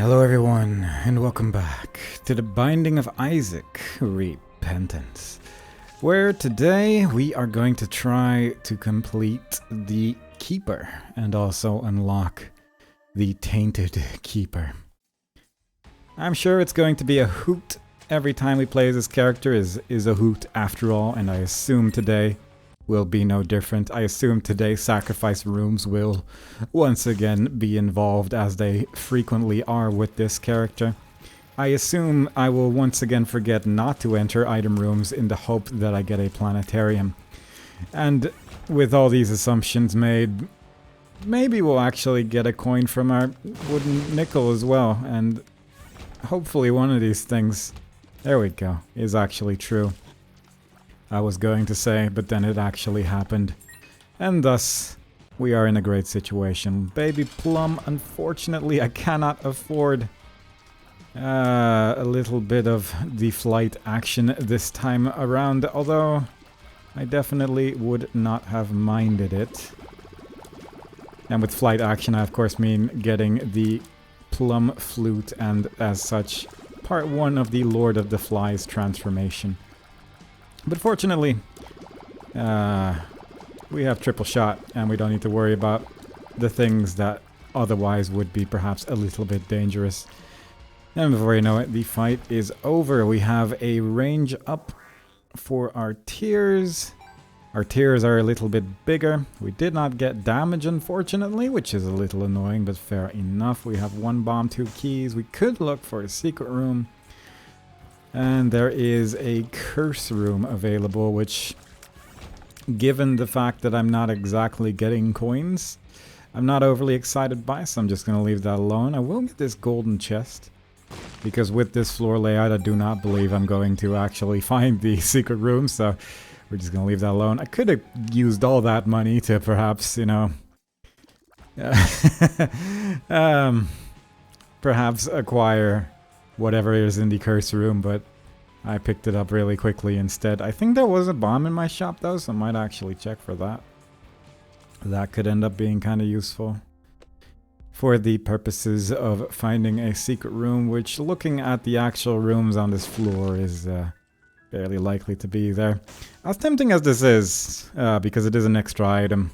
Hello everyone, and welcome back to the Binding of Isaac Repentance, where today we are going to try to complete the Keeper and also unlock the Tainted Keeper. I'm sure it's going to be a hoot every time we play this character is a hoot after all, and I assume today will be no different. I assume today sacrifice rooms will once again be involved, as they frequently are with this character. I assume I will once again forget not to enter item rooms in the hope that I get a planetarium. And with all these assumptions made, maybe we'll actually get a coin from our wooden nickel as well, and hopefully one of these things, there we go, is actually true. I was going to say, but then it actually happened. And thus, we are in a great situation. Baby Plum, unfortunately, I cannot afford a little bit of the flight action this time around, although I definitely would not have minded it. And with flight action, I of course mean getting the Plum Flute and, as such, part 1 of the Lord of the Flies transformation. But fortunately, we have triple shot, and we don't need to worry about the things that otherwise would be perhaps a little bit dangerous. And before you know it, the fight is over. We have a range up for our tiers. Our tiers are a little bit bigger. We did not get damage, unfortunately, which is a little annoying, but fair enough. We have 1 bomb, 2 keys. We could look for a secret room. And there is a curse room available, which, given the fact that I'm not exactly getting coins, I'm not overly excited by, so I'm just going to leave that alone. I will get this golden chest, because with this floor layout, I do not believe I'm going to actually find the secret room, so we're just going to leave that alone. I could have used all that money to perhaps, you know, perhaps acquire whatever is in the curse room, but I picked it up really quickly instead. I think there was a bomb in my shop though, so I might actually check for that. That could end up being kind of useful for the purposes of finding a secret room, which, looking at the actual rooms on this floor, is fairly likely to be there. As tempting as this is, because it is an extra item,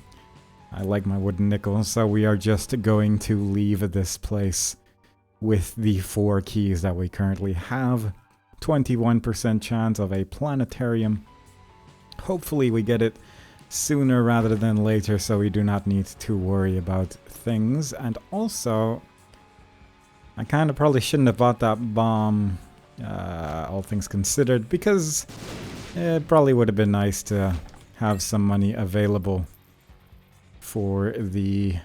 I like my wooden nickel, so we are just going to leave this place with the 4 keys that we currently have. 21% chance of a planetarium. Hopefully we get it sooner rather than later, so we do not need to worry about things. And also, I kind of probably shouldn't have bought that bomb, all things considered, because it probably would have been nice to have some money available for the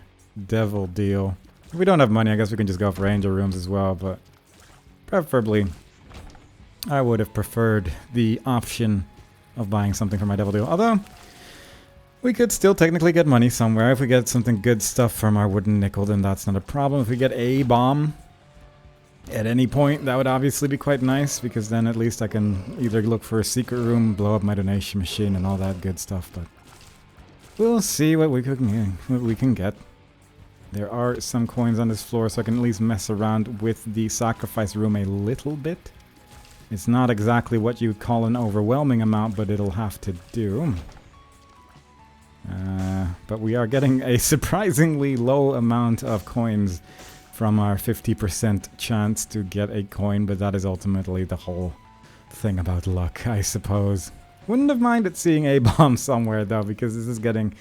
devil deal. If we don't have money, I guess we can just go for angel rooms as well, but preferably I would have preferred the option of buying something for my devil deal. Although, we could still technically get money somewhere. If we get something good stuff from our wooden nickel, then that's not a problem. If we get a bomb at any point, that would obviously be quite nice, because then at least I can either look for a secret room, blow up my donation machine, and all that good stuff. But we'll see what we can get. There are some coins on this floor, so I can at least mess around with the sacrifice room a little bit. It's not exactly what you would call an overwhelming amount, but it'll have to do. But we are getting a surprisingly low amount of coins from our 50% chance to get a coin, but that is ultimately the whole thing about luck, I suppose. Wouldn't have minded seeing a bomb somewhere, though, because this is getting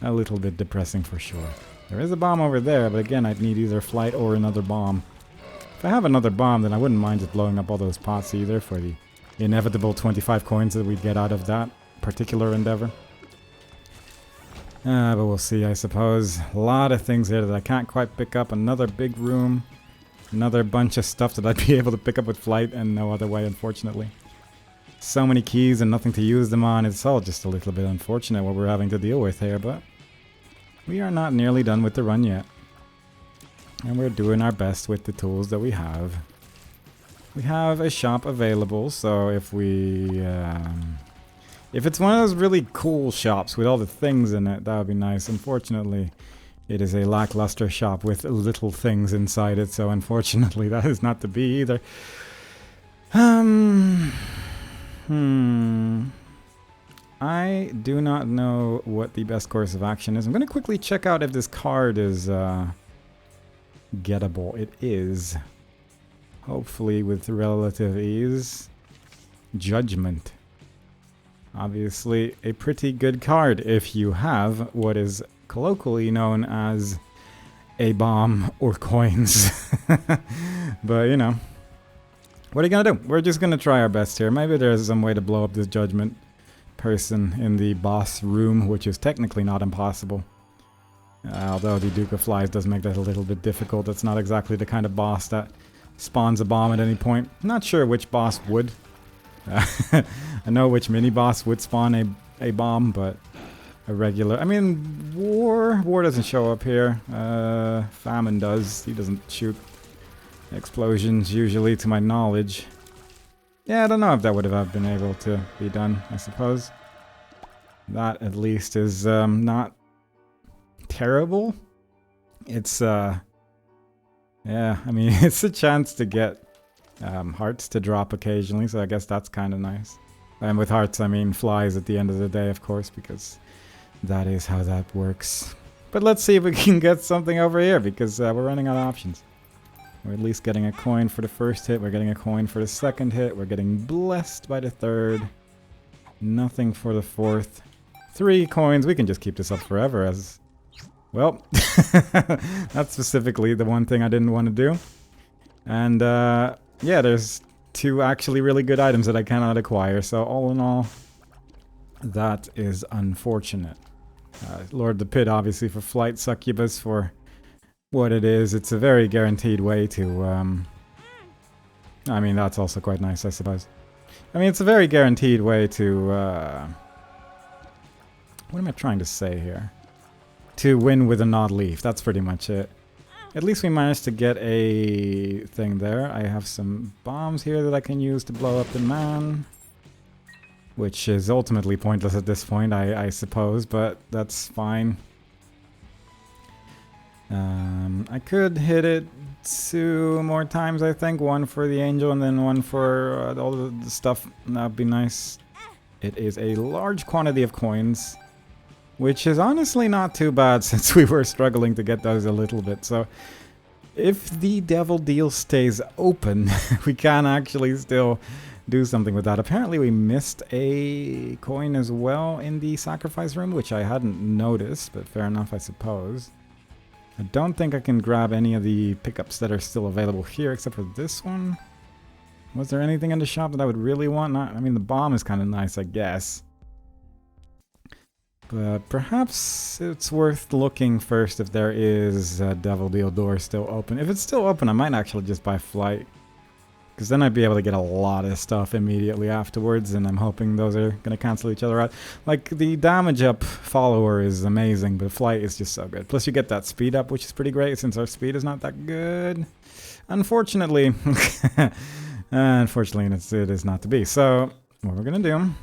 a little bit depressing for sure. There is a bomb over there, but again, I'd need either flight or another bomb. If I have another bomb, then I wouldn't mind just blowing up all those pots either for the inevitable 25 coins that we'd get out of that particular endeavor. But we'll see, I suppose. A lot of things here that I can't quite pick up. Another big room. Another bunch of stuff that I'd be able to pick up with flight, and no other way, unfortunately. So many keys and nothing to use them on. It's all just a little bit unfortunate what we're having to deal with here, but we are not nearly done with the run yet. And we're doing our best with the tools that we have. We have a shop available, so if we... if it's one of those really cool shops with all the things in it, that would be nice. Unfortunately, It is a lackluster shop with little things inside it, so unfortunately that is not to be either. I do not know what the best course of action is. I'm going to quickly check out if this card is gettable. It is. Hopefully with relative ease. Judgment. Obviously a pretty good card if you have what is colloquially known as a bomb or coins. But, you know. What are you going to do? We're just going to try our best here. Maybe there's some way to blow up this judgment person in the boss room, which is technically not impossible. Although the Duke of Flies does make that a little bit difficult. It's not exactly the kind of boss that spawns a bomb at any point. Not sure which boss would. I know which mini-boss would spawn a bomb, but a regular... I mean, War doesn't show up here. Famine does. He doesn't shoot explosions, usually, to my knowledge. Yeah, I don't know if that would have been able to be done, I suppose. That, at least, is not terrible. It's, yeah, I mean, it's a chance to get hearts to drop occasionally, so I guess that's kind of nice. And with hearts, I mean flies at the end of the day, of course, because that is how that works. But let's see if we can get something over here, because we're running out of options. We're at least getting a coin for the first hit. We're getting a coin for the second hit. We're getting blessed by the third. Nothing for the fourth. 3 coins. We can just keep this up forever as... Well, that's specifically the one thing I didn't want to do. And, yeah, there's 2 actually really good items that I cannot acquire. So, all in all, that is unfortunate. Lord the Pit, obviously, for Flight Succubus, for... what it is. It's a very guaranteed way to, I mean, that's also quite nice, I suppose. I mean, it's a very guaranteed way to, what am I trying to say here? To win with a Nod Leaf, that's pretty much it. At least we managed to get a thing there. I have some bombs here that I can use to blow up the man. Which is ultimately pointless at this point, I suppose, but that's fine. I could hit it 2 more times, I think. 1 for the angel and then 1 for all the stuff. That would be nice. It is a large quantity of coins, which is honestly not too bad since we were struggling to get those a little bit. So, if the devil deal stays open, we can actually still do something with that. Apparently we missed a coin as well in the sacrifice room, which I hadn't noticed, but fair enough, I suppose. I don't think I can grab any of the pickups that are still available here, except for this one. Was there anything in the shop that I would really want? I mean, the bomb is kind of nice, I guess. But perhaps it's worth looking first if there is a Devil Deal door still open. If it's still open, I might actually just buy Flight. Because then I'd be able to get a lot of stuff immediately afterwards, and I'm hoping those are going to cancel each other out. Like, the damage up follower is amazing, but Flight is just so good. Plus you get that speed up, which is pretty great, since our speed is not that good. Unfortunately. Unfortunately, it is not to be. So, what we're going to do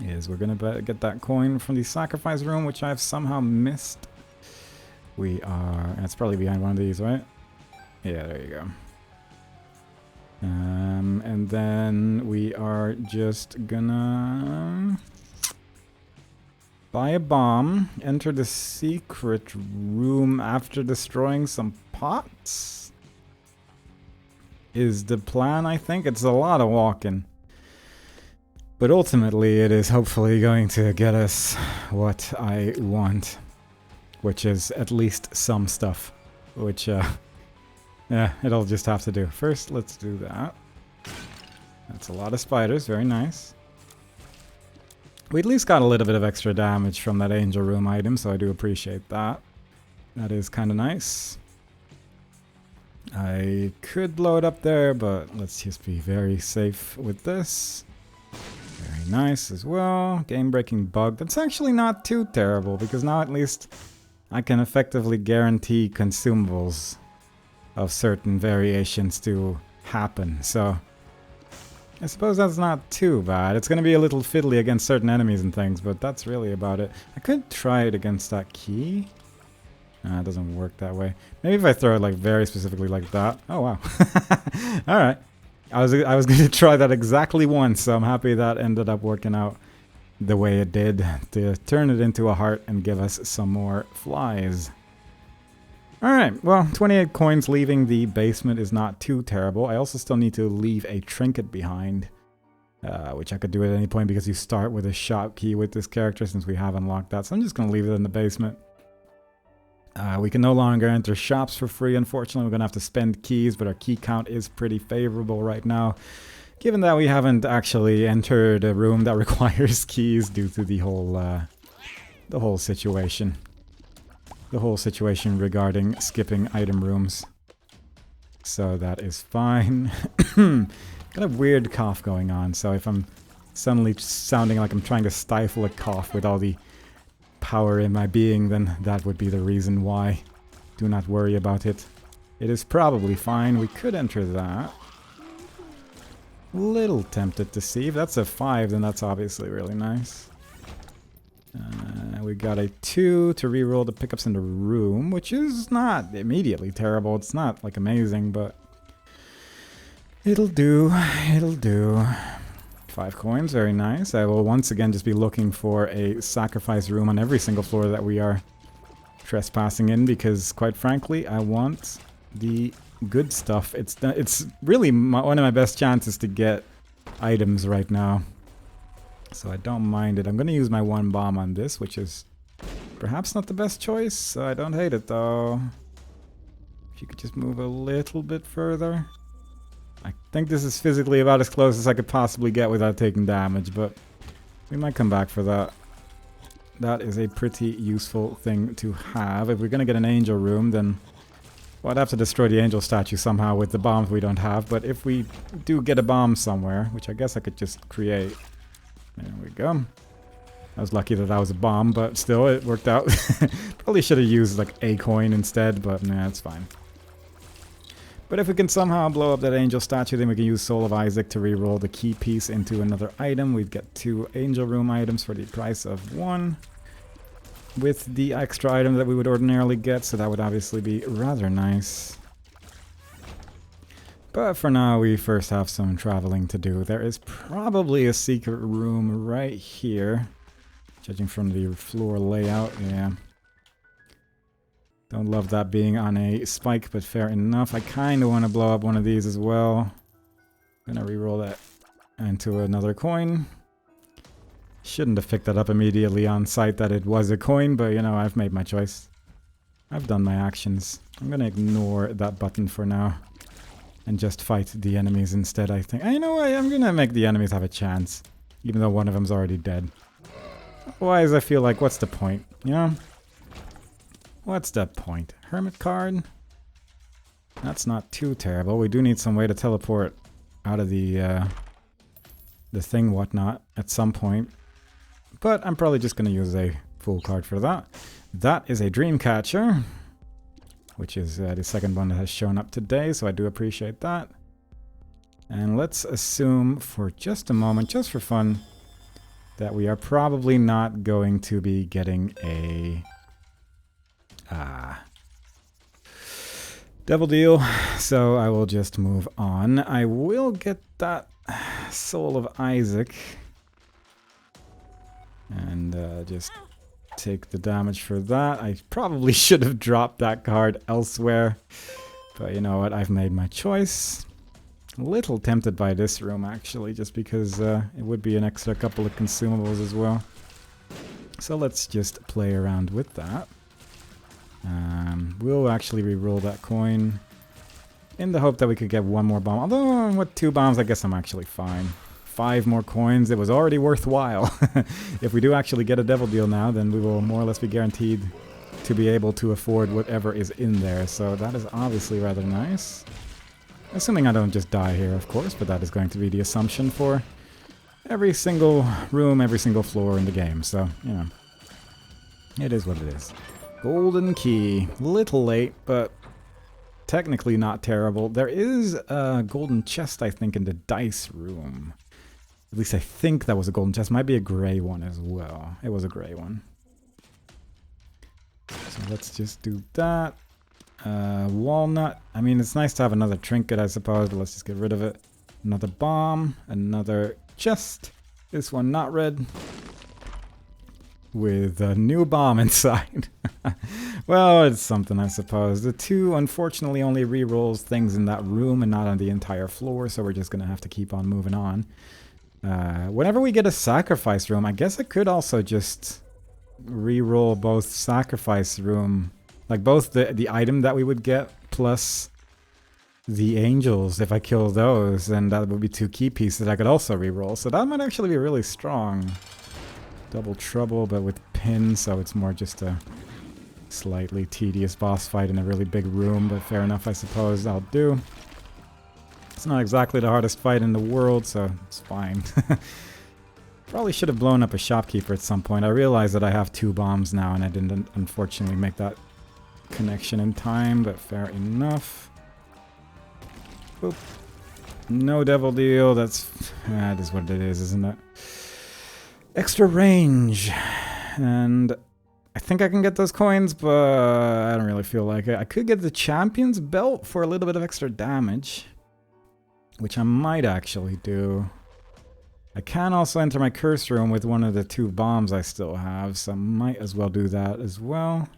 is we're going to get that coin from the sacrifice room, which I've somehow missed. We are... It's probably behind one of these, right? Yeah, there you go. And then we are just gonna buy a bomb, enter the secret room after destroying some pots. Is the plan, I think. It's a lot of walking. But ultimately it is hopefully going to get us what I want. Which is at least some stuff. Which, yeah, it'll just have to do. First, let's do that. That's a lot of spiders, very nice. We at least got a little bit of extra damage from that angel room item, so I do appreciate that. That is kind of nice. I could blow it up there, but let's just be very safe with this. Very nice as well. Game-breaking bug. That's actually not too terrible, because now at least I can effectively guarantee consumables of certain variations to happen, so I suppose that's not too bad. It's going to be a little fiddly against certain enemies and things, but that's really about it. I could try it against that key. It doesn't work that way. Maybe if I throw it like very specifically like that. Oh wow. All right. I was going to try that exactly once, so I'm happy that ended up working out the way it did to turn it into a heart and give us some more flies. Alright, well, 28 coins leaving the basement is not too terrible. I also still need to leave a trinket behind, which I could do at any point because you start with a shop key with this character since we have unlocked that. So I'm just going to leave it in the basement. We can no longer enter shops for free, unfortunately. We're going to have to spend keys, but our key count is pretty favorable right now, given that we haven't actually entered a room that requires keys due to the whole situation. The whole situation regarding skipping item rooms. So that is fine. Got a weird cough going on, so if I'm suddenly sounding like I'm trying to stifle a cough with all the power in my being, then that would be the reason why. Do not worry about it. It is probably fine. We could enter that. Little tempted to see. If that's a 5, then that's obviously really nice. We got a 2 to reroll the pickups in the room, which is not immediately terrible. It's not like amazing, but it'll do. It'll do. 5 coins, very nice. I will once again just be looking for a sacrifice room on every single floor that we are trespassing in, because quite frankly, I want the good stuff. It's really one of my best chances to get items right now. So I don't mind it. I'm going to use my 1 bomb on this, which is perhaps not the best choice. I don't hate it though. If you could just move a little bit further. I think this is physically about as close as I could possibly get without taking damage, but we might come back for that. That is a pretty useful thing to have. If we're going to get an angel room, then well, I'd have to destroy the angel statue somehow with the bombs we don't have. But if we do get a bomb somewhere, which I guess I could just create. There we go. I was lucky that that was a bomb, but still, it worked out. Probably should have used like a coin instead, but nah, it's fine. But if we can somehow blow up that angel statue, then we can use Soul of Isaac to reroll the key piece into another item. We'd get 2 angel room items for the price of 1. With the extra item that we would ordinarily get, so that would obviously be rather nice. But for now, we first have some traveling to do. There is probably a secret room right here. Judging from the floor layout, yeah. Don't love that being on a spike, but fair enough. I kind of want to blow up one of these as well. Gonna reroll that into another coin. Shouldn't have picked that up immediately on sight that it was a coin, but you know, I've made my choice. I've done my actions. I'm gonna ignore that button for now. And just fight the enemies instead, I think. You know what? I'm gonna make the enemies have a chance. Even though one of them's already dead. Otherwise, I feel like, what's the point? You know? What's the point? Hermit card? That's not too terrible. We do need some way to teleport out of the thing whatnot at some point. But I'm probably just gonna use a full card for that. That is a Dreamcatcher, which is the second one that has shown up today, so I do appreciate that. And let's assume for just a moment, just for fun, that we are probably not going to be getting a Devil Deal, so I will just move on. I will get that Soul of Isaac and just take the damage for that. I probably should have dropped that card elsewhere, but you know what, I've made my choice. A little tempted by this room actually, just because it would be an extra couple of consumables as well. So let's just play around with that. We'll actually re-roll that coin in the hope that we could get 1 more bomb. Although with 2 bombs, I guess I'm actually fine. 5 more coins, it was already worthwhile. If we do actually get a Devil Deal now, then we will more or less be guaranteed to be able to afford whatever is in there. So that is obviously rather nice. Assuming I don't just die here, of course, but that is going to be the assumption for every single room, every single floor in the game. So, you know, it is what it is. Golden key. Little late, but technically not terrible. There is a golden chest, I think, in the dice room. At least I think that was a golden chest. Might be a gray one as well. It was a gray one. So let's just do that. Walnut. I mean, it's nice to have another trinket, I suppose, but let's just get rid of it. Another bomb. Another chest. This one not red. With a new bomb inside. Well, it's something, I suppose. The 2, unfortunately, only re-rolls things in that room and not on the entire floor, so we're just going to have to keep on moving on. Whenever we get a sacrifice room, I guess I could also just re-roll both sacrifice room, like both the item that we would get plus the angels if I kill those, and that would be 2 key pieces that I could also re-roll. So that might actually be really strong. Double trouble, but with pins, so it's more just a slightly tedious boss fight in a really big room, but fair enough, I suppose. That'll do. It's not exactly the hardest fight in the world, so it's fine. Probably should have blown up a shopkeeper at some point. I realize that I have 2 bombs now, and I didn't unfortunately make that connection in time, but fair enough. Boop. No devil deal. That is what it is, isn't it? Extra range. And I think I can get those coins, but I don't really feel like it. I could get the champion's belt for a little bit of extra damage, which I might actually do. I can also enter my curse room with one of the 2 bombs I still have, so I might as well do that as well,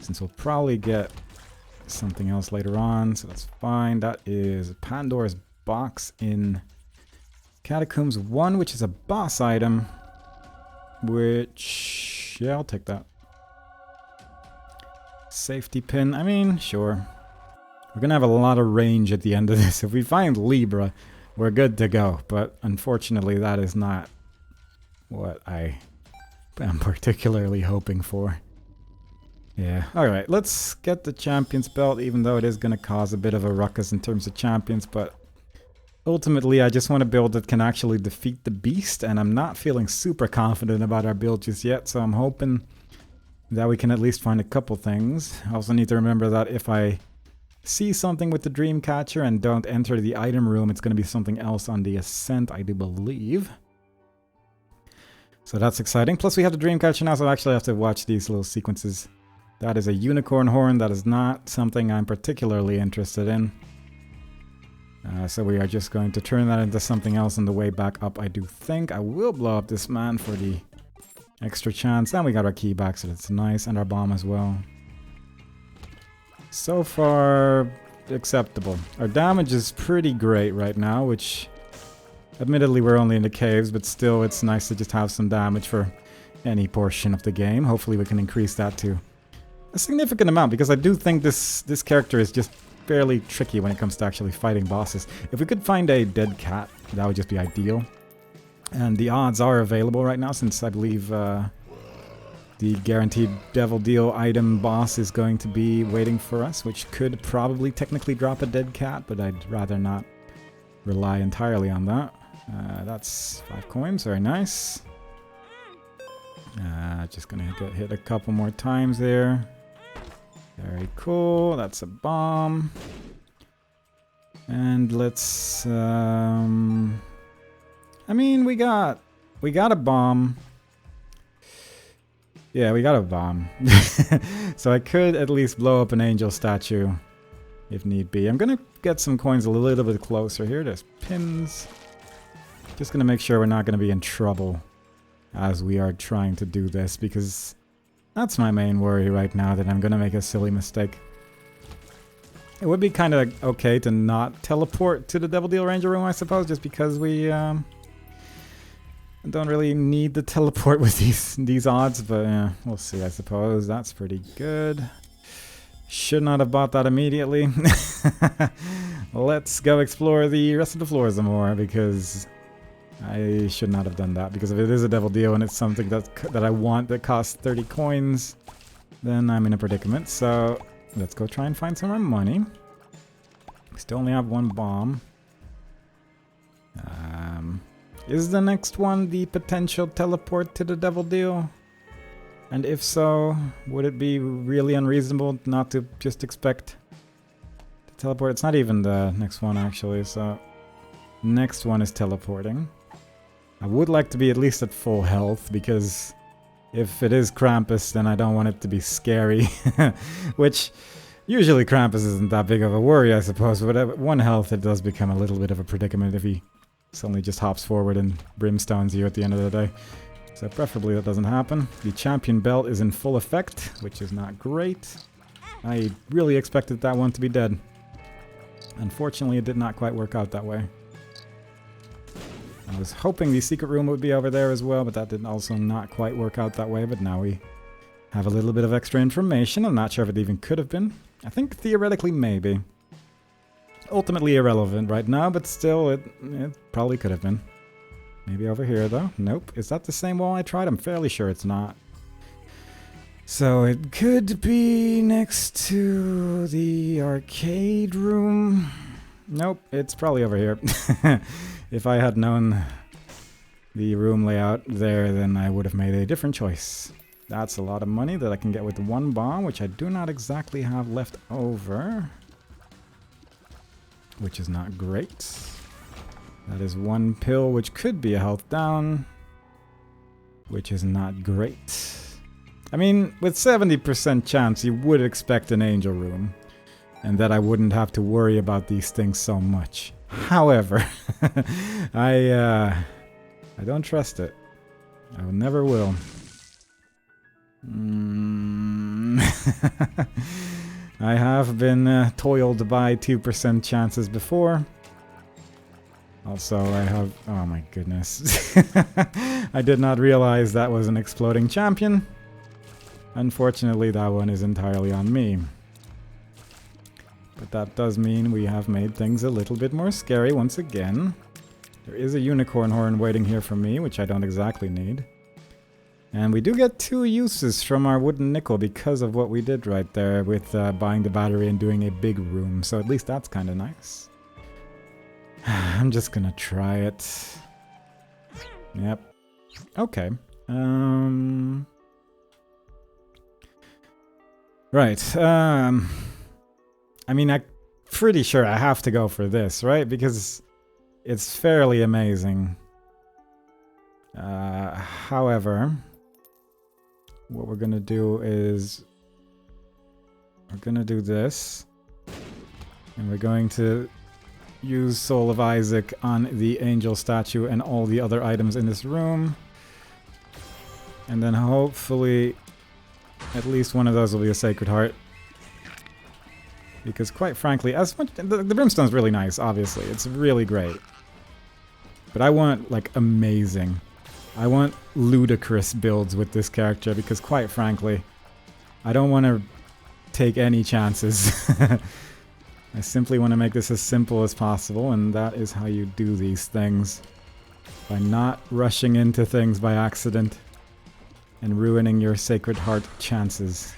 since we'll probably get something else later on, so that's fine. That is Pandora's box in Catacombs 1, which is a boss item, which, yeah, I'll take that. Safety pin, I mean, sure. We're gonna have a lot of range at the end of this. If we find Libra, we're good to go, but unfortunately that is not what I am particularly hoping for. Yeah, alright, let's get the champion's belt, even though it is going to cause a bit of a ruckus in terms of champions, but ultimately I just want a build that can actually defeat the beast, and I'm not feeling super confident about our build just yet, so I'm hoping that we can at least find a couple things. I also need to remember that if I see something with the Dreamcatcher and don't enter the item room, it's going to be something else on the Ascent, I do believe. So that's exciting. Plus we have the Dreamcatcher now, so I actually have to watch these little sequences. That is a unicorn horn. That is not something I'm particularly interested in. So we are just going to turn that into something else on the way back up, I do think. I will blow up this man for the extra chance. And we got our key back, so that's nice. And our bomb as well. So far, acceptable. Our damage is pretty great right now, which admittedly we're only in the caves, but still it's nice to just have some damage for any portion of the game. Hopefully we can increase that to a significant amount, because I do think this character is just fairly tricky when it comes to actually fighting bosses. If we could find a dead cat, that would just be ideal. And the odds are available right now, since I believe the guaranteed devil deal item boss is going to be waiting for us, which could probably technically drop a dead cat, but I'd rather not rely entirely on that. That's 5 coins, very nice. Just gonna hit a couple more times there. Very cool, that's a bomb. And let's, I mean, we got a bomb. Yeah, we got a bomb. So I could at least blow up an angel statue if need be. I'm gonna get some coins a little bit closer here. There's pins. Just gonna make sure we're not gonna be in trouble as we are trying to do this, because that's my main worry right now, that I'm gonna make a silly mistake. It would be kind of okay to not teleport to the Devil Deal Ranger room, I suppose, just because we don't really need the teleport with these odds, but yeah, we'll see, I suppose. That's pretty good. Should not have bought that immediately. Let's go explore the rest of the floor some more, because I should not have done that, because if it is a devil deal and it's something that I want that costs 30 coins, then I'm in a predicament. So let's go try and find some more money. We still only have 1 bomb. Is the next one the potential teleport to the devil deal? And if so, would it be really unreasonable not to just expect to teleport? It's not even the next one, actually, so next one is teleporting. I would like to be at least at full health, because If it is Krampus, then I don't want it to be scary. Which, usually Krampus isn't that big of a worry, I suppose. But at 1 health, it does become a little bit of a predicament if he suddenly just hops forward and brimstones you at the end of the day. So preferably that doesn't happen. The champion belt is in full effect, which is not great. I really expected that one to be dead. Unfortunately, it did not quite work out that way. I was hoping the secret room would be over there as well, but that did also not quite work out that way. But now we have a little bit of extra information. I'm not sure if it even could have been. I think theoretically maybe. Ultimately irrelevant right now, but still it probably could have been. Maybe over here though. Nope. Is that the same wall I tried? I'm fairly sure it's not. So it could be next to the arcade room. Nope, it's probably over here. If I had known the room layout there, then I would have made a different choice. That's a lot of money that I can get with 1 bomb, which I do not exactly have left over. Which is not great. That is 1 pill, which could be a health down. Which is not great. I mean, with 70% chance, you would expect an angel room. And that I wouldn't have to worry about these things so much. However, I don't trust it. I never will. I have been toiled by 2% chances before. Also, I have... Oh my goodness. I did not realize that was an exploding champion. Unfortunately, that one is entirely on me. But that does mean we have made things a little bit more scary once again. There is a unicorn horn waiting here for me, which I don't exactly need. And we do get 2 uses from our wooden nickel because of what we did right there with buying the battery and doing a big room. So at least that's kind of nice. I'm just gonna try it. Yep. Okay. Right. I mean, I'm pretty sure I have to go for this, right? Because it's fairly amazing. However, what we're gonna do is we're gonna do this, and we're going to use Soul of Isaac on the angel statue and all the other items in this room, and then hopefully at least one of those will be a Sacred Heart. Because quite frankly, as much the brimstone's really nice, obviously. It's really great. But I want, like, amazing. I want ludicrous builds with this character because quite frankly, I don't want to take any chances. I simply want to make this as simple as possible, and that is how you do these things. By not rushing into things by accident and ruining your Sacred Heart chances.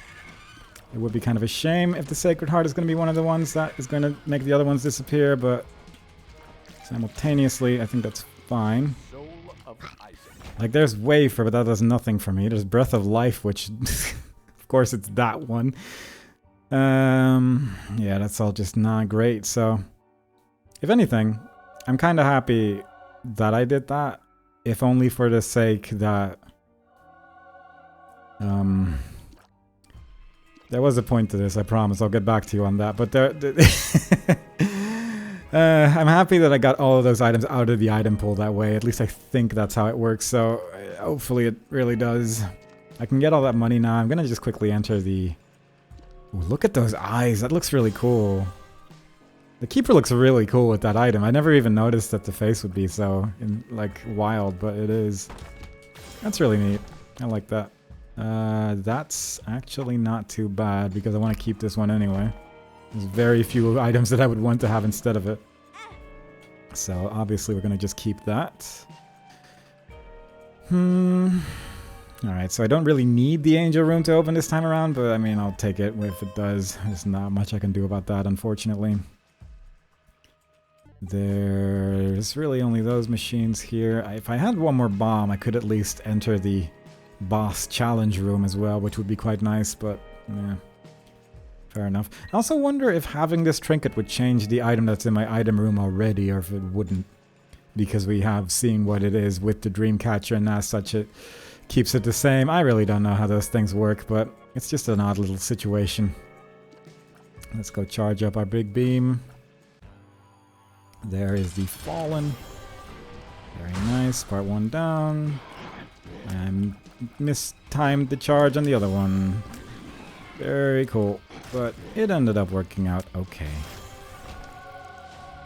It would be kind of a shame if the Sacred Heart is going to be one of the ones that is going to make the other ones disappear, but simultaneously, I think that's fine. Like, there's Wafer, but that does nothing for me. There's Breath of Life, which, of course, it's that one. Yeah, that's all just not great, so... If anything, I'm kind of happy that I did that, if only for the sake that... There was a point to this, I promise. I'll get back to you on that. But I'm happy that I got all of those items out of the item pool that way. At least I think that's how it works. So hopefully it really does. I can get all that money now. I'm going to just quickly enter the... Ooh, look at those eyes. That looks really cool. The Keeper looks really cool with that item. I never even noticed that the face would be so, like, wild, but it is. That's really neat. I like that. That's actually not too bad because I want to keep this one anyway. There's very few items that I would want to have instead of it. So obviously we're going to just keep that. Alright, so I don't really need the angel room to open this time around, but I mean, I'll take it if it does. There's not much I can do about that, unfortunately. There's really only those machines here. If I had one more bomb, I could at least enter the boss challenge room as well, which would be quite nice, but yeah, fair enough. I also wonder if having this trinket would change the item that's in my item room already, or if it wouldn't, because we have seen what it is with the Dreamcatcher, and as such it keeps it the same. I really don't know how those things work, but it's just an odd little situation. Let's go charge up our big beam. There is the Fallen. Very nice. Part 1 down. And mistimed the charge on the other one. Very cool. But it ended up working out okay.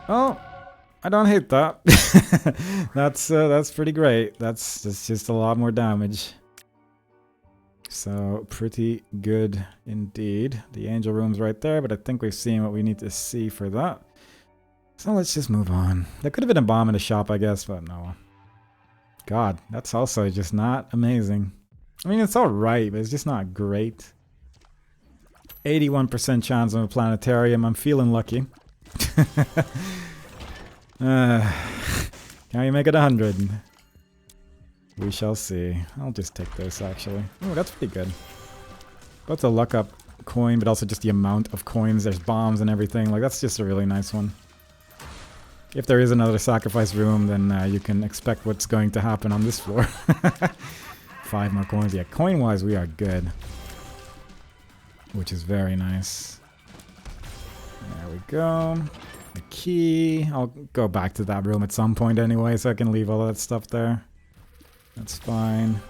Oh, I don't hate that. That's pretty great. That's just a lot more damage. So pretty good indeed. The angel room's right there, but I think we've seen what we need to see for that. So let's just move on. There could have been a bomb in the shop, I guess, but no. God, that's also just not amazing. I mean, it's alright, but it's just not great. 81% chance of a planetarium. I'm feeling lucky. Can we make it 100? We shall see. I'll just take this, actually. Oh, that's pretty good. Both the luck up coin, but also just the amount of coins. There's bombs and everything. Like, that's just a really nice one. If there is another sacrifice room, then you can expect what's going to happen on this floor. 5 more coins. Yeah, coin-wise, we are good. Which is very nice. There we go. The key. I'll go back to that room at some point anyway, so I can leave all that stuff there. That's fine.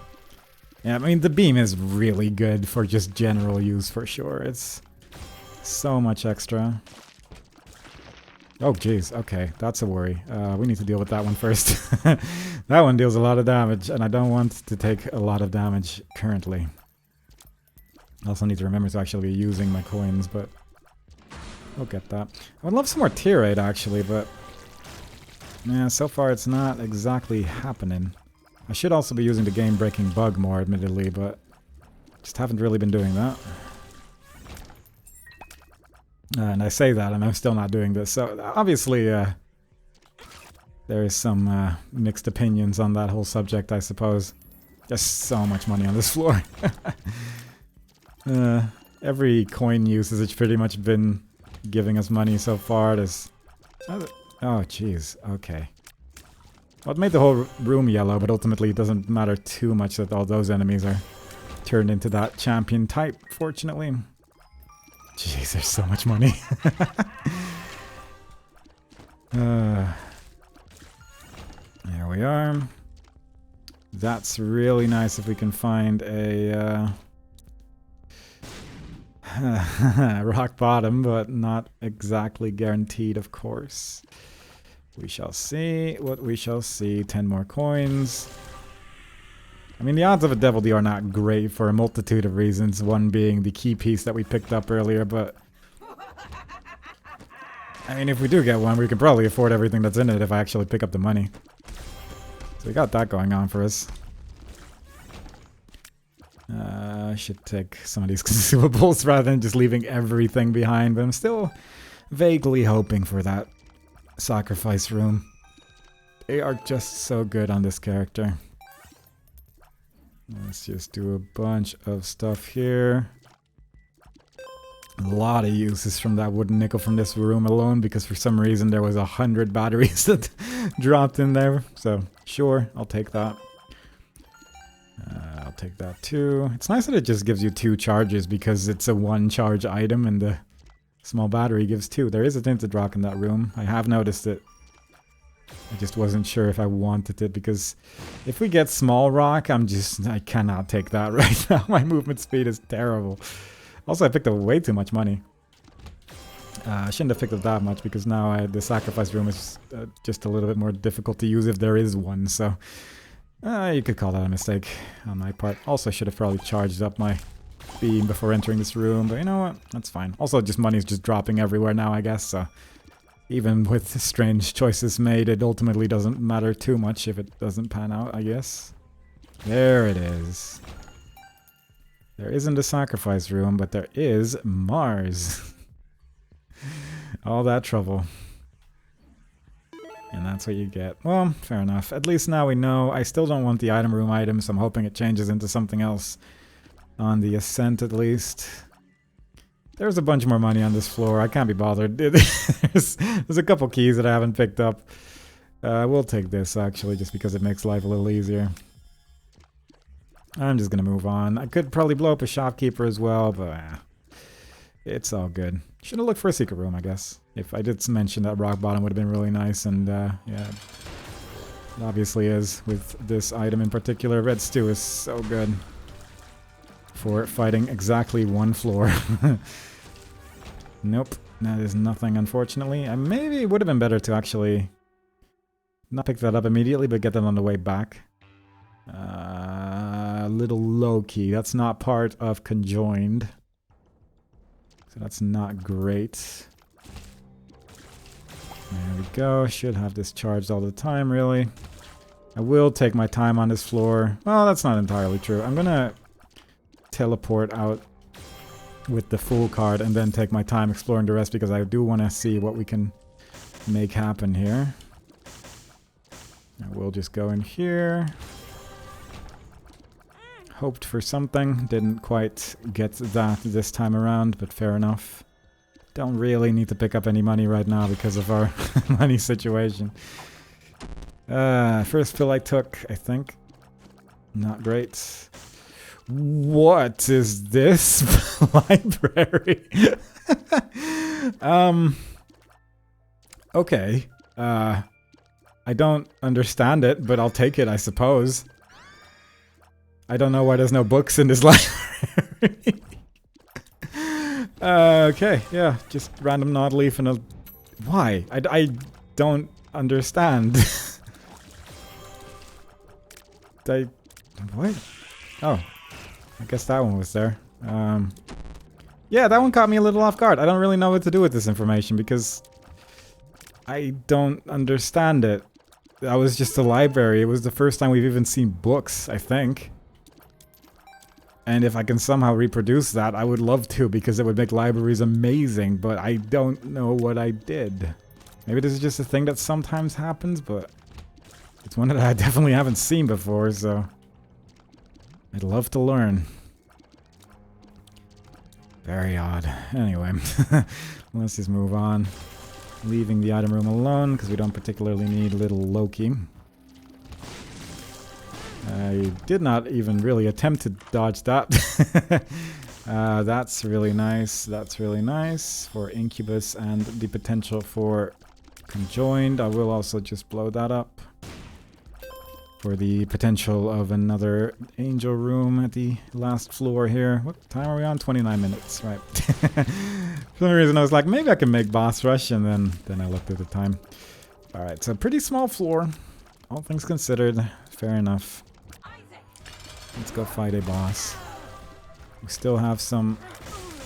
Yeah, I mean, the beam is really good for just general use for sure. It's so much extra. Oh, jeez. Okay, that's a worry. We need to deal with that one first. That one deals a lot of damage, and I don't want to take a lot of damage currently. I also need to remember to actually be using my coins, but we'll get that. I would love some more tier 8, actually, but yeah, so far it's not exactly happening. I should also be using the game-breaking bug more, admittedly, but just haven't really been doing that. And I say that, and I'm still not doing this. So, obviously, there is some mixed opinions on that whole subject, I suppose. There's so much money on this floor. Every coin usage has pretty much been giving us money so far. There's... Oh, jeez. Okay. Well, it made the whole room yellow, but ultimately it doesn't matter too much that all those enemies are turned into that champion type, fortunately. Jeez, there's so much money. There we are. That's really nice if we can find a rock bottom, but not exactly guaranteed, of course. We shall see what we shall see. 10 more coins. I mean, the odds of a Devil Deal are not great for a multitude of reasons, one being the key piece that we picked up earlier, but... I mean, if we do get one, we can probably afford everything that's in it if I actually pick up the money. So we got that going on for us. I should take some of these consumables rather than just leaving everything behind, but I'm still vaguely hoping for that sacrifice room. They are just so good on this character. Let's just do a bunch of stuff here. A lot of uses from that wooden nickel from this room alone, because for some reason there was 100 batteries that dropped in there. So sure, I'll take that. I'll take that too. It's nice that it just gives you 2 charges because it's a 1 charge item and the small battery gives 2. There is a tinted rock in that room. I have noticed it. I just wasn't sure if I wanted it, because if we get small rock, I cannot take that right now. My movement speed is terrible. Also, I picked up way too much money. I shouldn't have picked up that much, because now the sacrifice room is just a little bit more difficult to use if there is one, so... you could call that a mistake on my part. Also, I should have probably charged up my beam before entering this room, but you know what? That's fine. Also, just money's just dropping everywhere now, I guess, so... Even with strange choices made, it ultimately doesn't matter too much if it doesn't pan out, I guess. There it is. There isn't a sacrifice room, but there is Mars. All that trouble. And that's what you get. Well, fair enough. At least now we know. I still don't want the item room items, so I'm hoping it changes into something else. On the Ascent, at least. There's a bunch more money on this floor. I can't be bothered. There's a couple keys that I haven't picked up. We'll take this, actually, just because it makes life a little easier. I'm just gonna move on. I could probably blow up a shopkeeper as well, but it's all good. Should have looked for a secret room, I guess. If I did mention that rock bottom would have been really nice, and yeah, it obviously is with this item in particular. Red stew is so good for fighting exactly one floor. Nope, that is nothing, unfortunately. And maybe it would have been better to actually not pick that up immediately, but get them on the way back. A little low-key. That's not part of conjoined. So that's not great. There we go. Should have this charged all the time, really. I will take my time on this floor. Well, that's not entirely true. I'm gonna teleport out with the full card and then take my time exploring the rest because I do want to see what we can make happen here. I will just go in here. Hoped for something, didn't quite get that this time around, but fair enough. Don't really need to pick up any money right now because of our money situation. First fill I took, I think. Not great. What is this library? Okay. I don't understand it, but I'll take it, I suppose. I don't know why there's no books in this library. Okay, yeah, just random nod leaf and a... Why? I don't understand. What? Oh. I guess that one was there. Yeah, that one caught me a little off guard. I don't really know what to do with this information because I don't understand it. That was just a library. It was the first time we've even seen books, I think. And if I can somehow reproduce that, I would love to because it would make libraries amazing, but I don't know what I did. Maybe this is just a thing that sometimes happens, but it's one that I definitely haven't seen before, so I'd love to learn. Very odd. Anyway, let's just move on. Leaving the item room alone because we don't particularly need little Loki. I did not even really attempt to dodge that. That's really nice. That's really nice for Incubus and the potential for conjoined. I will also just blow that up for the potential of another angel room at the last floor here. What time are we on? 29 minutes, right. For some reason I was like, maybe I can make boss rush, and then I looked at the time. Alright, so pretty small floor. All things considered, fair enough. Let's go fight a boss. We still have some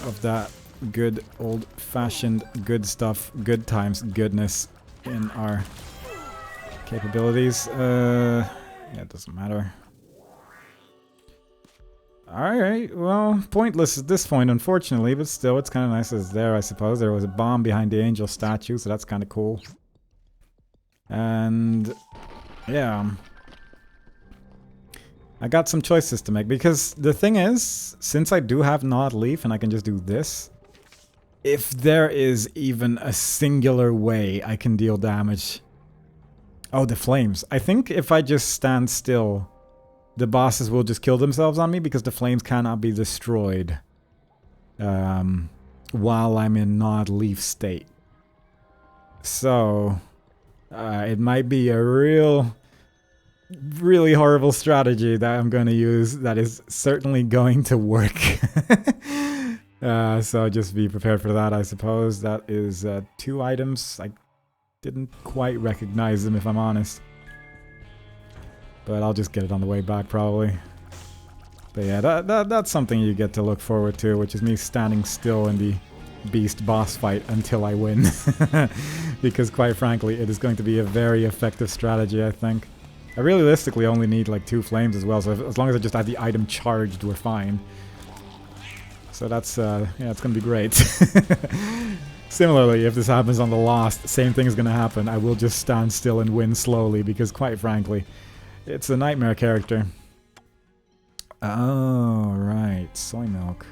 of that good old-fashioned good stuff, good times, goodness in our capabilities. Yeah, it doesn't matter. Alright, well, pointless at this point, unfortunately, but still, it's kind of nice it's there, I suppose. There was a bomb behind the angel statue, so that's kind of cool. And yeah, I got some choices to make, because the thing is, since I do have Nod Leaf and I can just do this, if there is even a singular way I can deal damage... Oh, the flames. I think if I just stand still, the bosses will just kill themselves on me because the flames cannot be destroyed while I'm in Nod Leaf state. So, it might be a really horrible strategy that I'm going to use that is certainly going to work. So just be prepared for that, I suppose. That is 2 items. I didn't quite recognize them, if I'm honest. But I'll just get it on the way back, probably. But yeah, that's something you get to look forward to, which is me standing still in the beast boss fight until I win. Because quite frankly, it is going to be a very effective strategy, I think. I realistically only need like 2 flames as well, so as long as I just have the item charged, we're fine. So that's, yeah, it's gonna be great. Similarly, if this happens on the Lost, same thing is gonna happen. I will just stand still and win slowly, because quite frankly, it's a nightmare character. Oh, right, soy milk.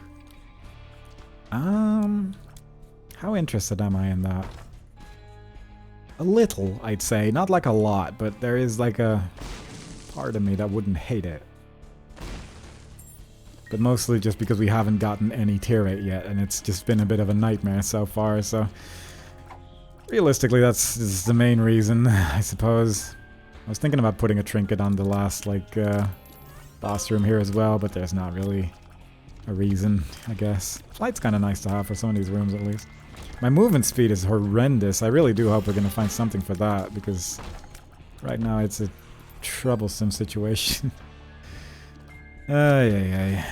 How interested am I in that? A little, I'd say. Not like a lot, but there is like a part of me that wouldn't hate it. But mostly just because we haven't gotten any tier 8 yet, and it's just been a bit of a nightmare so far, so... Realistically, is the main reason, I suppose. I was thinking about putting a trinket on the last, like, boss room here as well, but there's not really a reason, I guess. Flight's kind of nice to have for some of these rooms, at least. My movement speed is horrendous. I really do hope we're going to find something for that, because right now it's a troublesome situation. Ay, ay, ay.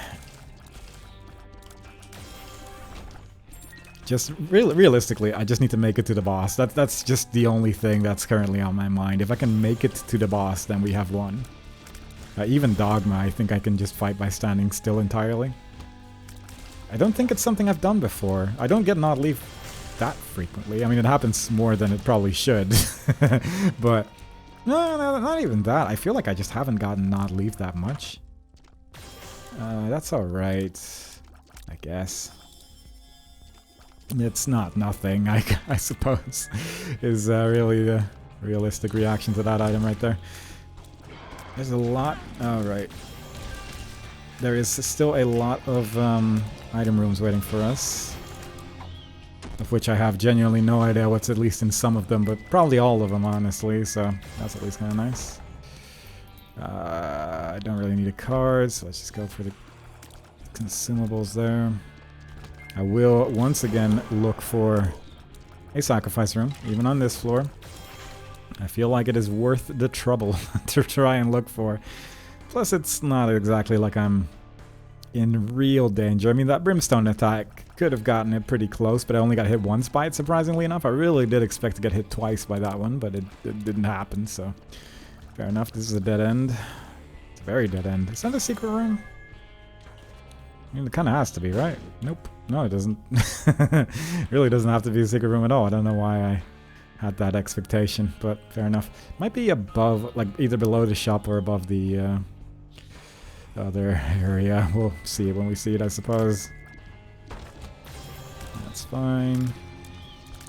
Just realistically, I just need to make it to the boss. That's just the only thing that's currently on my mind. If I can make it to the boss, then we have won. Even Dogma, I think I can just fight by standing still entirely. I don't think it's something I've done before. I don't get not leave that frequently. I mean, it happens more than it probably should. But, no, not even that. I feel like I just haven't gotten not leave that much. That's alright, I guess. It's not nothing, I suppose, is really the realistic reaction to that item right there. There's a lot... Alright. There is still a lot of item rooms waiting for us. Of which I have genuinely no idea what's at least in some of them, but probably all of them, honestly, so that's at least kind of nice. I don't really need a card, so let's just go for the consumables there. I will once again look for a sacrifice room, even on this floor. I feel like it is worth the trouble to try and look for. Plus, it's not exactly like I'm in real danger. I mean, that brimstone attack could have gotten it pretty close, but I only got hit once by it, surprisingly enough. I really did expect to get hit twice by that one, but it didn't happen, so... Fair enough, this is a dead end. It's a very dead end. Is that a secret room? I mean, it kind of has to be, right? Nope. No, it doesn't. It really doesn't have to be a secret room at all. I don't know why I had that expectation, but fair enough. Might be above, like either below the shop or above the other area. We'll see it when we see it, I suppose. That's fine.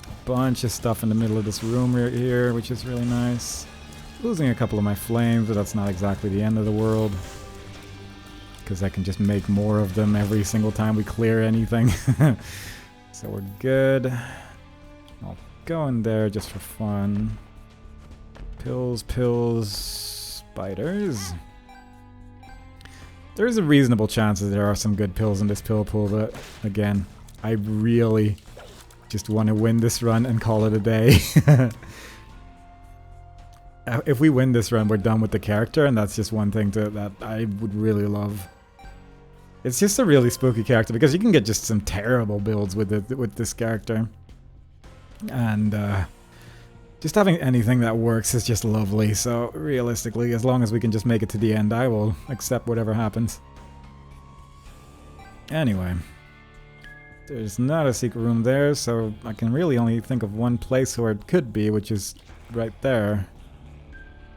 A bunch of stuff in the middle of this room right here, which is really nice. Losing a couple of my flames, but that's not exactly the end of the world. Because I can just make more of them every single time we clear anything. So we're good. I'll go in there just for fun. Pills, spiders. There's a reasonable chance that there are some good pills in this pill pool, but again, I really just want to win this run and call it a day. If we win this run, we're done with the character, and that's just one thing that I would really love. It's just a really spooky character, because you can get just some terrible builds with this character. And just having anything that works is just lovely, so realistically, as long as we can just make it to the end, I will accept whatever happens. Anyway. There's not a secret room there, so I can really only think of one place where it could be, which is right there.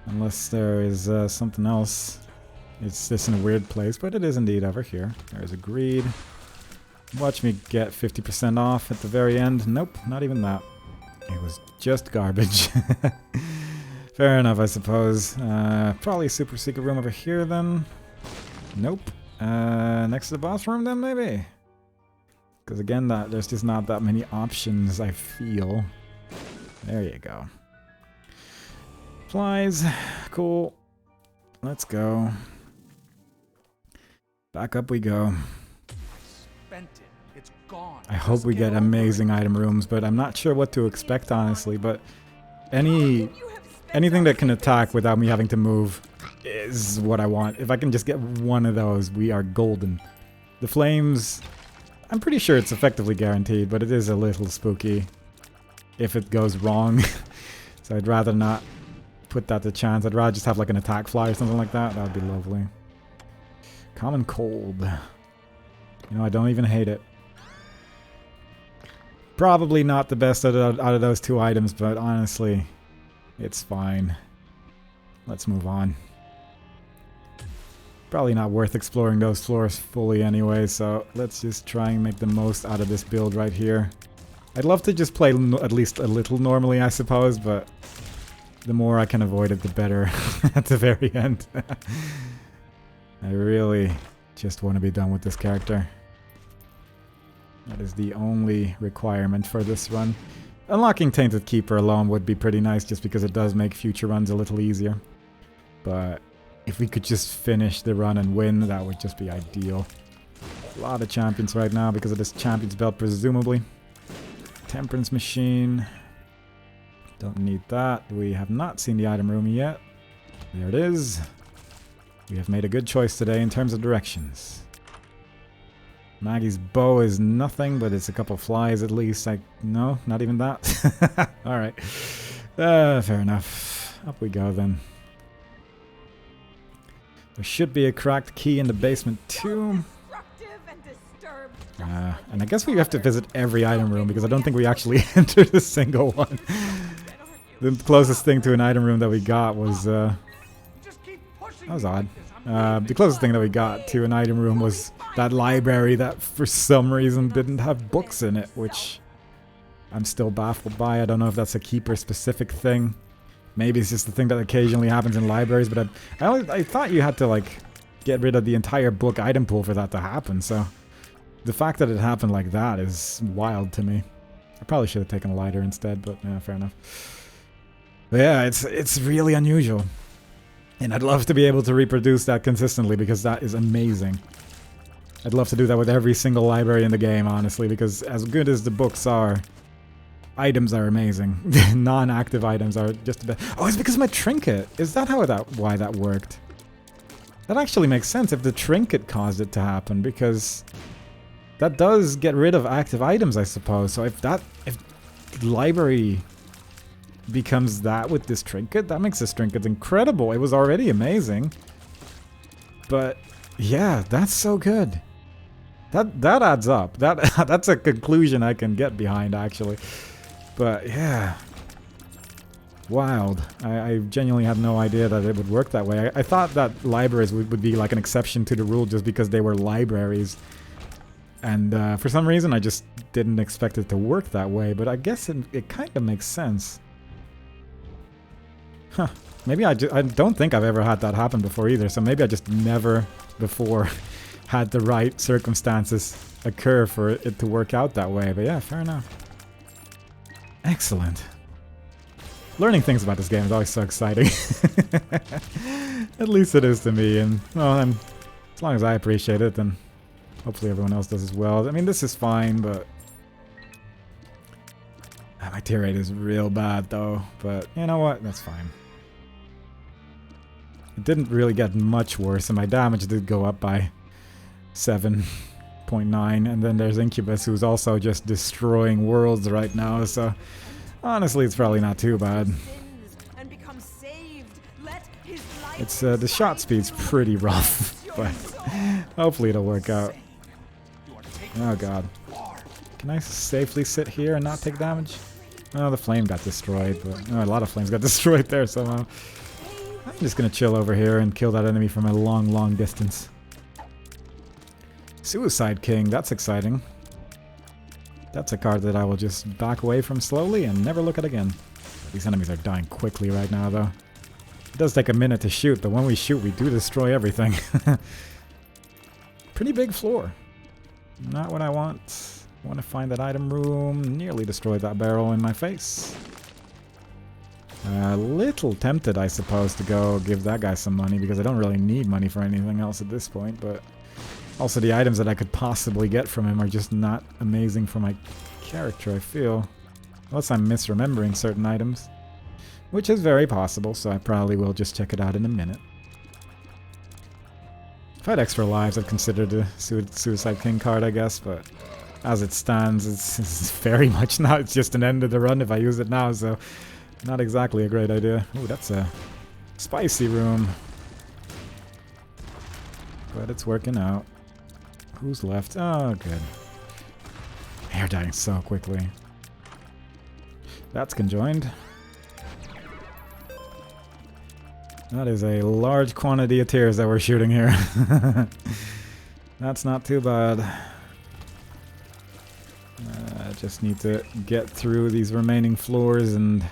Unless there is something else. It's just in a weird place, but it is indeed over here. There's a greed. Watch me get 50% off at the very end. Nope, not even that. It was just garbage. Fair enough, I suppose. Probably a super secret room over here then. Nope. Next to the boss room then, maybe? Because again, there's just not that many options, I feel. There you go. Flies. Cool. Let's go. Back up we go. It's gone. I hope we get amazing item rooms, but I'm not sure what to expect, honestly. But anything that can attack without me having to move is what I want. If I can just get one of those, we are golden. The flames, I'm pretty sure it's effectively guaranteed, but it is a little spooky if it goes wrong. So I'd rather not put that to chance. I'd rather just have like an attack fly or something like that. That would be lovely. Common cold. You know, I don't even hate it. Probably not the best out of those two items, but honestly, it's fine. Let's move on. Probably not worth exploring those floors fully anyway, so let's just try and make the most out of this build right here. I'd love to just play at least a little normally, I suppose, but the more I can avoid it, the better at the very end. I really Just want to be done with this character. That is the only requirement for this run. Unlocking Tainted Keeper alone would be pretty nice just because it does make future runs a little easier. But if we could just finish the run and win, that would just be ideal. A lot of champions right now because of this champion's belt, presumably. Temperance Machine. Don't need that. We have not seen the item room yet. There it is. We have made a good choice today in terms of directions. Maggie's bow is nothing, but it's a couple flies at least. No, not even that. Alright. Fair enough. Up we go then. There should be a cracked key in the basement too. And I guess we have to visit every item room because I don't think we actually entered a single one. The closest thing to an item room that we got was... that was odd. The closest thing that we got to an item room was that library that for some reason didn't have books in it, which I'm still baffled by. I don't know if that's a keeper specific thing. Maybe it's just the thing that occasionally happens in libraries, but I thought you had to like get rid of the entire book item pool for that to happen, so the fact that it happened like that is wild to me. I probably should have taken a lighter instead, but yeah, fair enough. But yeah, it's really unusual. And I'd love to be able to reproduce that consistently because that is amazing. I'd love to do that with every single library in the game, honestly, because as good as the books are, items are amazing. Non-active items are just a bit... Oh, it's because of my trinket! Is that why that worked? That actually makes sense if the trinket caused it to happen, because that does get rid of active items, I suppose. So if library becomes that with this trinket, that makes this trinket incredible. It was already amazing, but yeah, that's so good. That adds up. That's a conclusion I can get behind, actually. But yeah, wild. I genuinely had no idea that it would work that way. I thought that libraries would be like an exception to the rule just because they were libraries, and for some reason I just didn't expect it to work that way. But I guess it kind of makes sense. Huh. Maybe I don't think I've ever had that happen before either, so maybe I just never before had the right circumstances occur for it to work out that way. But yeah, fair enough. Excellent. Learning things about this game is always so exciting. At least it is to me, and well, as long as I appreciate it, then hopefully everyone else does as well. I mean, this is fine, but my tear rate is real bad though, but you know what? That's fine. It didn't really get much worse, and my damage did go up by 7.9, and then there's Incubus, who's also just destroying worlds right now, so honestly it's probably not too bad. It's the shot speed's pretty rough, but hopefully it'll work out. Oh god. Can I safely sit here and not take damage? Oh, the flame got destroyed, but a lot of flames got destroyed there somehow. I'm just gonna chill over here and kill that enemy from a long, long distance. Suicide King, that's exciting. That's a card that I will just back away from slowly and never look at again. These enemies are dying quickly right now, though. It does take a minute to shoot, but when we shoot, we do destroy everything. Pretty big floor. Not what I want. I want to find that item room. Nearly destroyed that barrel in my face. A little tempted, I suppose, to go give that guy some money, because I don't really need money for anything else at this point, but also the items that I could possibly get from him are just not amazing for my character, I feel. Unless I'm misremembering certain items, which is very possible, so I probably will just check it out in a minute. If I had extra lives, I'd consider the Suicide King card, I guess, but as it stands, it's very much not. It's just an end of the run if I use it now, so not exactly a great idea. Ooh, that's a spicy room. But it's working out. Who's left? Oh, good. They're dying so quickly. That's conjoined. That is a large quantity of tears that we're shooting here. That's not too bad. I just need to get through these remaining floors and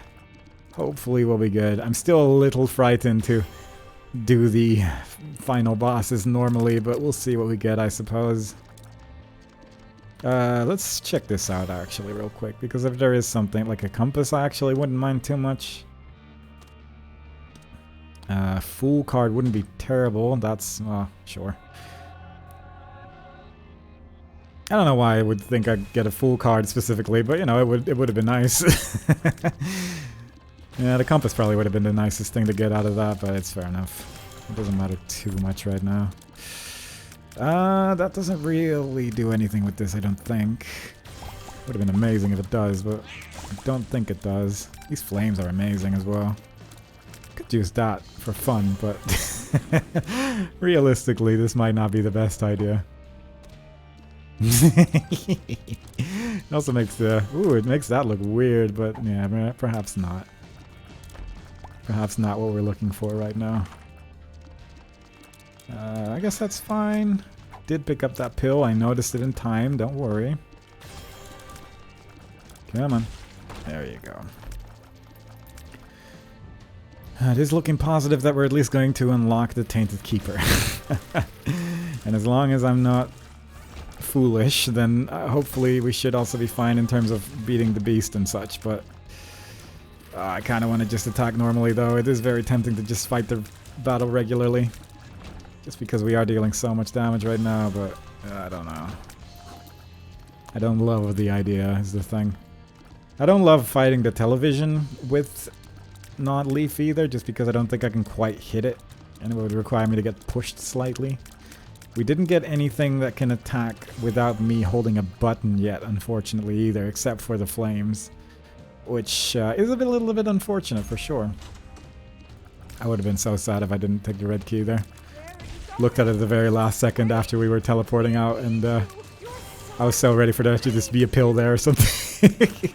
hopefully we'll be good. I'm still a little frightened to do the final bosses normally, but we'll see what we get, I suppose. Let's check this out actually real quick, because if there is something like a compass, I actually wouldn't mind too much. Fool card wouldn't be terrible. That's, sure. I don't know why I would think I'd get a fool card specifically, but you know, it would have been nice. Yeah, the compass probably would have been the nicest thing to get out of that, but it's fair enough. It doesn't matter too much right now. That doesn't really do anything with this, I don't think. Would have been amazing if it does, but I don't think it does. These flames are amazing as well. Could use that for fun, but realistically, this might not be the best idea. It also makes the... Ooh, it makes that look weird, but yeah, perhaps not. Perhaps not what we're looking for right now. I guess that's fine. Did pick up that pill. I noticed it in time. Don't worry. Come on. There you go. It is looking positive that we're at least going to unlock the Tainted Keeper. And as long as I'm not foolish, then hopefully we should also be fine in terms of beating the beast and such, but I kind of want to just attack normally though. It is very tempting to just fight the battle regularly, just because we are dealing so much damage right now, but I don't know. I don't love the idea is the thing. I don't love fighting the television with not Leaf either, just because I don't think I can quite hit it, and it would require me to get pushed slightly. We didn't get anything that can attack without me holding a button yet, unfortunately, either, except for the flames. Which is a little bit unfortunate, for sure. I would have been so sad if I didn't take the red key there. Looked at it the very last second after we were teleporting out, and I was so ready for there to just be a pill there or something.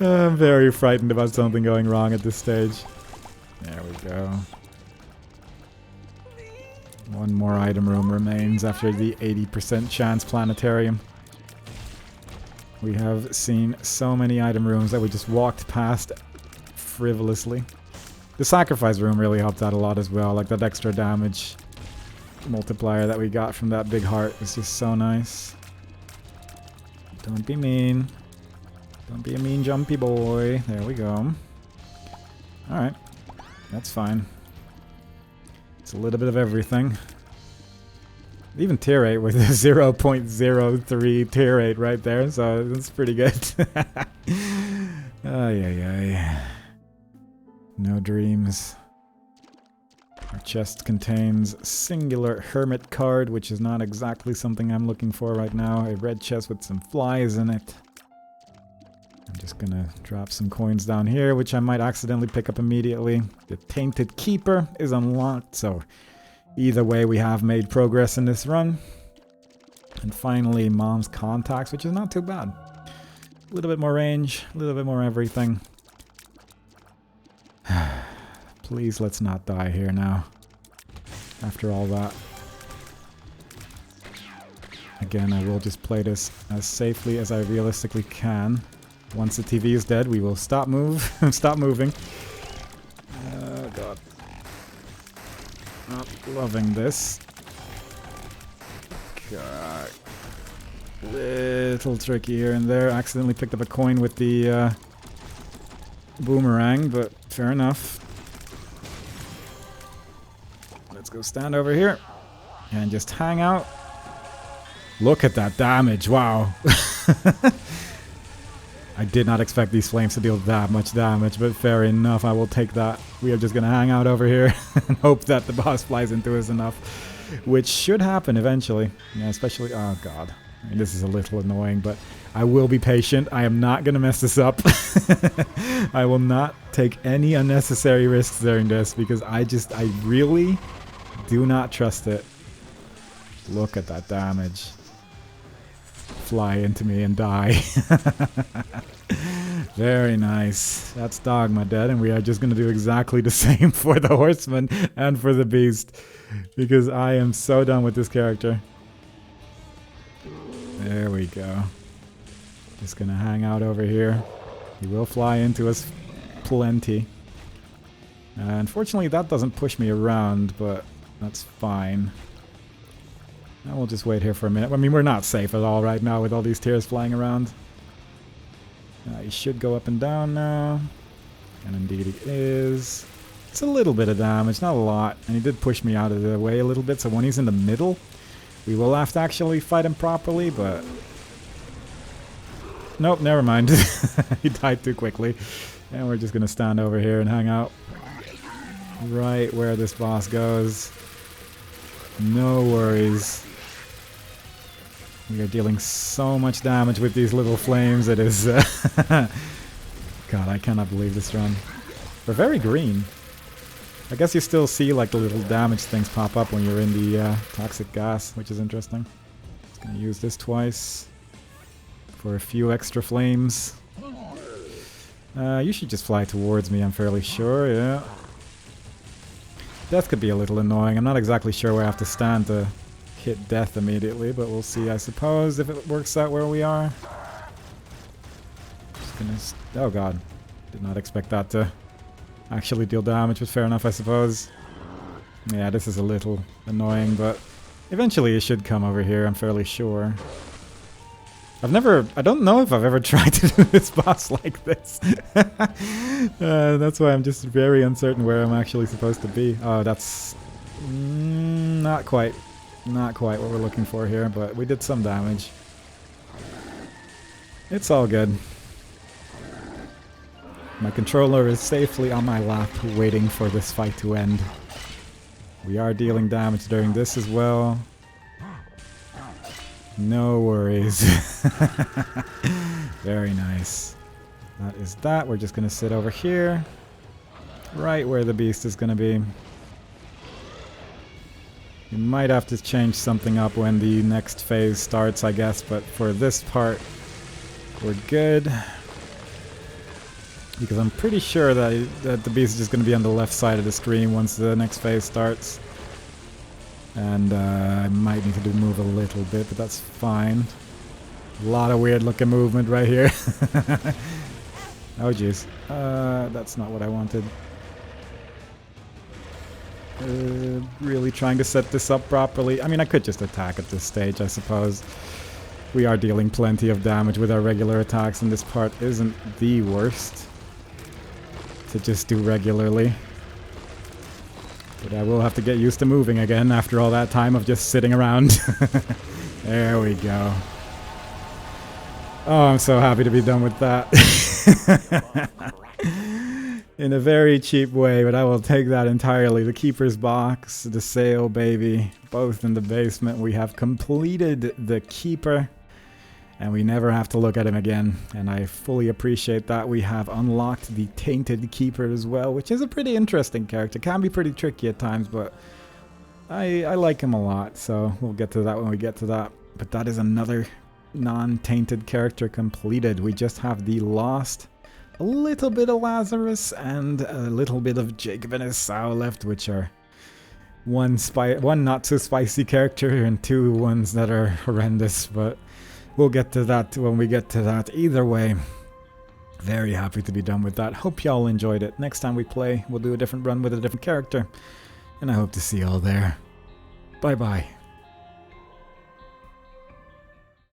I'm very frightened about something going wrong at this stage. There we go. One more item room remains after the 80% chance planetarium. We have seen so many item rooms that we just walked past frivolously. The sacrifice room really helped out a lot as well, like that extra damage multiplier that we got from that big heart is just so nice. Don't be mean. Don't be a mean jumpy boy. There we go. Alright. That's fine. It's a little bit of everything. Even tier rate with a 0.03 tier rate right there, so that's pretty good. Ay, ay, ay. No dreams. Our chest contains singular hermit card, which is not exactly something I'm looking for right now. A red chest with some flies in it. I'm just gonna drop some coins down here, which I might accidentally pick up immediately. The Tainted Keeper is unlocked, so either way we have made progress in this run. And finally, Mom's Contacts, which is not too bad. A little bit more range, a little bit more everything. Please, let's not die here now. After all that. Again, I will just play this as safely as I realistically can. Once the TV is dead, we will stop moving. Oh god. Not loving this. God. Little tricky here and there. Accidentally picked up a coin with the boomerang, but fair enough. Let's go stand over here and just hang out. Look at that damage, wow. I did not expect these flames to deal that much damage, but fair enough, I will take that. We are just gonna hang out over here and hope that the boss flies into us enough, which should happen eventually. Yeah, especially, oh god. I mean, this is a little annoying, but I will be patient. I am not gonna mess this up. I will not take any unnecessary risks during this, because I really do not trust it. Look at that damage. Fly into me and die. Very nice. That's Dogma dead, and we are just going to do exactly the same for the Horseman and for the Beast, because I am so done with this character. There we go. Just going to hang out over here. He will fly into us plenty. Unfortunately, that doesn't push me around, but that's fine. And we'll just wait here for a minute. I mean, we're not safe at all right now with all these tears flying around. He should go up and down now. And indeed he is. It's a little bit of damage, not a lot. And he did push me out of the way a little bit, so when he's in the middle, we will have to actually fight him properly, but... Nope, never mind. He died too quickly. And we're just gonna stand over here and hang out. Right where this boss goes. No worries. We are dealing so much damage with these little flames, it is... God, I cannot believe this run. We're very green. I guess you still see like the little damage things pop up when you're in the toxic gas, which is interesting. Just gonna use this twice for a few extra flames. You should just fly towards me, I'm fairly sure, yeah. Death could be a little annoying. I'm not exactly sure where I have to stand to hit death immediately, but we'll see, I suppose, if it works out where we are. Just gonna... Oh god. Did not expect that to actually deal damage, but fair enough, I suppose. Yeah, this is a little annoying, but eventually it should come over here, I'm fairly sure. I don't know if I've ever tried to do this boss like this. That's why I'm just very uncertain where I'm actually supposed to be. Oh, that's not quite what we're looking for here, but we did some damage. It's all good. My controller is safely on my lap, waiting for this fight to end. We are dealing damage during this as well. No worries. Very nice. That is that. We're just going to sit over here. Right where the beast is going to be. You might have to change something up when the next phase starts, I guess. But for this part, we're good. Because I'm pretty sure that the beast is just going to be on the left side of the screen once the next phase starts. And I might need to move a little bit, but that's fine. A lot of weird looking movement right here. Oh jeez. That's not what I wanted. Really trying to set this up properly. I mean, I could just attack at this stage, I suppose. We are dealing plenty of damage with our regular attacks, and this part isn't the worst to just do regularly. But I will have to get used to moving again after all that time of just sitting around. There we go. Oh, I'm so happy to be done with that. In a very cheap way, but I will take that entirely. The Keeper's Box, the Sail Baby, both in the basement. We have completed the Keeper. And we never have to look at him again, and I fully appreciate that. We have unlocked the Tainted Keeper as well, which is a pretty interesting character. Can be pretty tricky at times, but I like him a lot, so we'll get to that when we get to that. But that is another non-tainted character completed. We just have the Lost, a little bit of Lazarus, and a little bit of Jacob and his sow left, which are one not so spicy character and two ones that are horrendous, but... we'll get to that when we get to that. Either way, very happy to be done with that. Hope y'all enjoyed it. Next time we play, we'll do a different run with a different character. And I hope to see y'all there. Bye-bye.